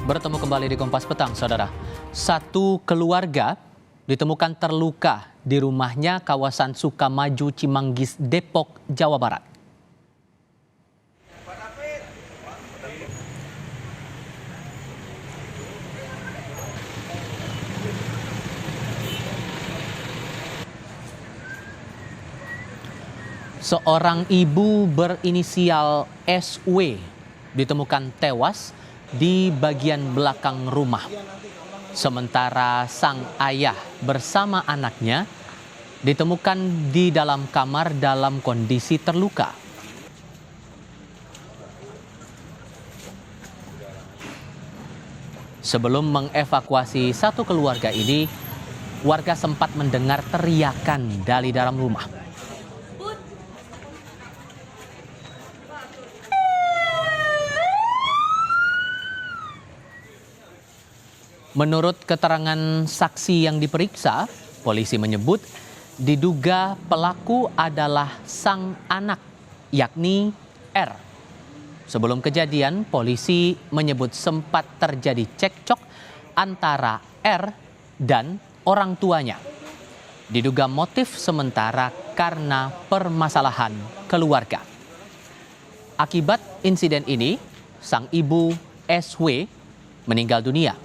Bertemu kembali di Kompas Petang, saudara. Satu keluarga ditemukan terluka di rumahnya kawasan Sukamaju, Cimanggis, Depok, Jawa Barat. Seorang ibu berinisial SW ditemukan tewas di bagian belakang rumah. Sementara sang ayah bersama anaknya ditemukan di dalam kamar dalam kondisi terluka. Sebelum mengevakuasi satu keluarga ini, warga sempat mendengar teriakan dari dalam rumah. Menurut keterangan saksi yang diperiksa, polisi menyebut diduga pelaku adalah sang anak, yakni R. Sebelum kejadian, polisi menyebut sempat terjadi cekcok antara R dan orang tuanya. Diduga motif sementara karena permasalahan keluarga. Akibat insiden ini, sang ibu SW meninggal dunia.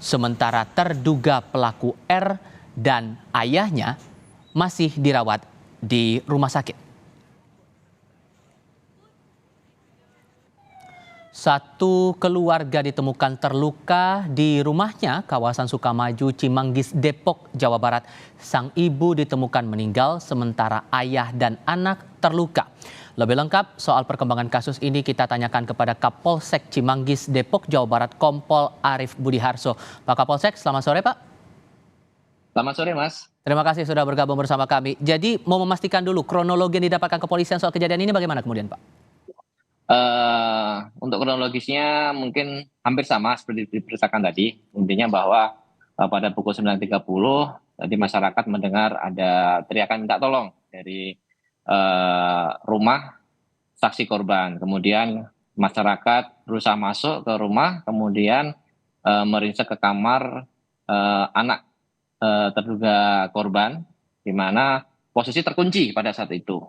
Sementara terduga pelaku R dan ayahnya masih dirawat di rumah sakit. Satu keluarga ditemukan terluka di rumahnya kawasan Sukamaju, Cimanggis, Depok, Jawa Barat. Sang ibu ditemukan meninggal sementara ayah dan anak terluka. Lebih lengkap soal perkembangan kasus ini kita tanyakan kepada Kapolsek Cimanggis, Depok, Jawa Barat, Kompol Arief Budiharso. Pak Kapolsek, selamat sore Pak. Selamat sore Mas. Terima kasih sudah bergabung bersama kami. Jadi mau memastikan dulu kronologi yang didapatkan kepolisian soal kejadian ini bagaimana kemudian Pak? Untuk kronologisnya mungkin hampir sama seperti diberitakan tadi. Intinya bahwa pada pukul 9.30 tadi masyarakat mendengar ada teriakan minta tolong dari rumah saksi korban. Kemudian masyarakat berusaha masuk ke rumah, kemudian merinsek ke kamar anak terduga korban, di mana posisi terkunci pada saat itu.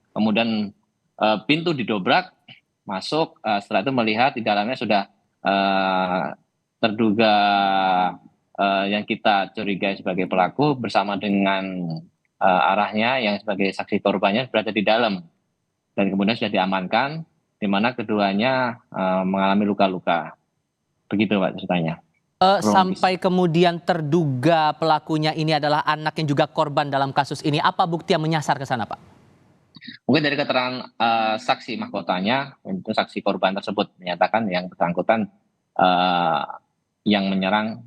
Kemudian pintu didobrak, masuk, setelah itu melihat di dalamnya sudah terduga yang kita curigai sebagai pelaku bersama dengan arahnya yang sebagai saksi korbannya berada di dalam. Dan kemudian sudah diamankan, di mana keduanya mengalami luka-luka. Begitu Pak ceritanya. Sampai kemudian terduga pelakunya ini adalah anak yang juga korban dalam kasus ini. Apa bukti yang menyasar ke sana Pak? Mungkin dari keterangan saksi mahkotanya, untuk saksi korban tersebut menyatakan yang bersangkutan yang menyerang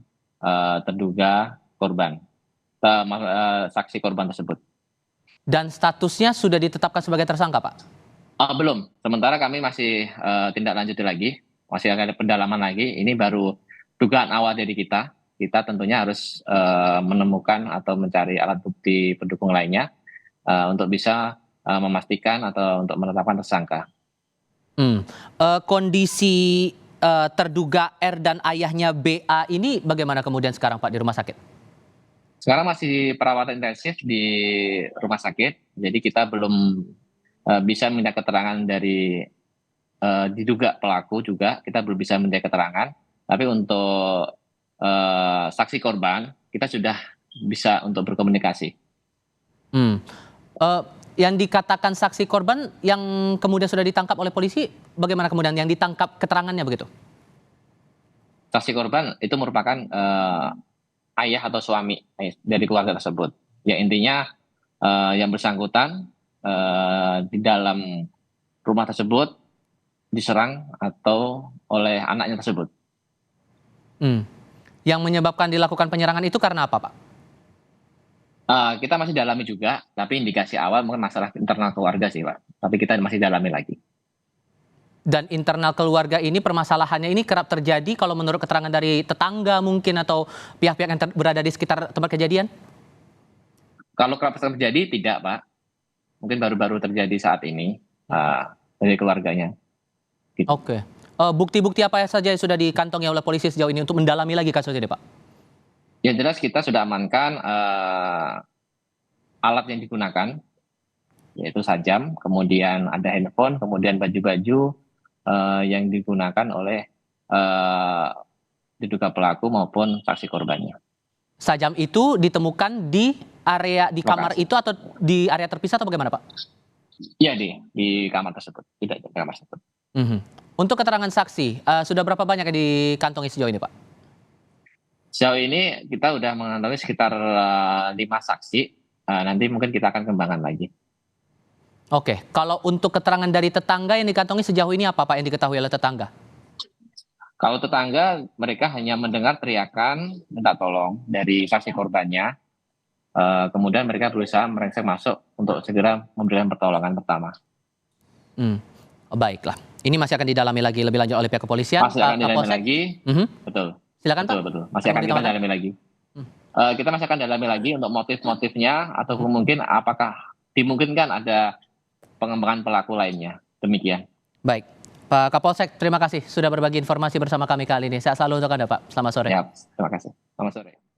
terduga korban, saksi korban tersebut. Dan statusnya sudah ditetapkan sebagai tersangka Pak? Belum, sementara kami masih tindak lanjuti lagi, masih ada pendalaman lagi. Ini baru dugaan awal dari kita. Kita tentunya harus menemukan atau mencari alat bukti pendukung lainnya untuk bisa memastikan atau untuk menetapkan tersangka. Kondisi terduga R dan ayahnya BA ini bagaimana kemudian sekarang Pak di rumah sakit? Sekarang masih perawatan intensif di rumah sakit, jadi kita belum bisa minta keterangan dari diduga pelaku juga, kita belum bisa minta keterangan. Tapi untuk saksi korban, kita sudah bisa untuk berkomunikasi. Yang dikatakan saksi korban yang kemudian sudah ditangkap oleh polisi, bagaimana kemudian yang ditangkap keterangannya begitu? Saksi korban itu merupakan ayah atau suami dari keluarga tersebut. Ya intinya yang bersangkutan di dalam rumah tersebut diserang atau oleh anaknya tersebut. Yang menyebabkan dilakukan penyerangan itu karena apa Pak? Kita masih dalami juga, tapi indikasi awal mungkin masalah internal keluarga sih Pak. Tapi kita masih dalami lagi. Dan internal keluarga ini permasalahannya ini kerap terjadi kalau menurut keterangan dari tetangga mungkin atau pihak-pihak yang berada di sekitar tempat kejadian? Kalau kerap terjadi tidak Pak. Mungkin baru-baru terjadi saat ini dari keluarganya. Oke. bukti-bukti apa saja yang sudah dikantongi oleh polisi sejauh ini untuk mendalami lagi kasus ini, Pak? Yang jelas kita sudah amankan alat yang digunakan, yaitu sajam, kemudian ada handphone, kemudian baju-baju yang digunakan oleh diduga pelaku maupun saksi korbannya. Sajam itu ditemukan di area di kamar Lokasi. itu atau di area terpisah atau bagaimana, Pak? Iya di kamar tersebut, tidak di kamar tersebut. Mhm. Untuk keterangan saksi, sudah berapa banyak yang dikantongi sejauh ini, Pak? Sejauh ini kita udah mengantongi sekitar 5 saksi. Nanti mungkin kita akan kembangkan lagi. Oke, kalau untuk keterangan dari tetangga yang dikantongi sejauh ini apa, Pak, yang diketahui oleh tetangga? Kalau tetangga, mereka hanya mendengar teriakan minta tolong dari saksi korbannya. Kemudian mereka berusaha merengsek masuk untuk segera memberikan pertolongan pertama. Baiklah, ini masih akan didalami lagi lebih lanjut oleh pihak kepolisian. Masih akan didalami Kapolsek. lagi, Mhm. betul. Silakan, Pak. Betul. Masih Ada akan mau kita ditambahkan? dalami lagi. Kita masih akan dalami lagi untuk motif-motifnya atau mungkin apakah dimungkinkan ada pengembangan pelaku lainnya. Demikian. Baik, Pak Kapolsek, terima kasih sudah berbagi informasi bersama kami kali ini. Sehat selalu untuk Anda, Pak. Selamat sore. Ya, terima kasih. Selamat sore.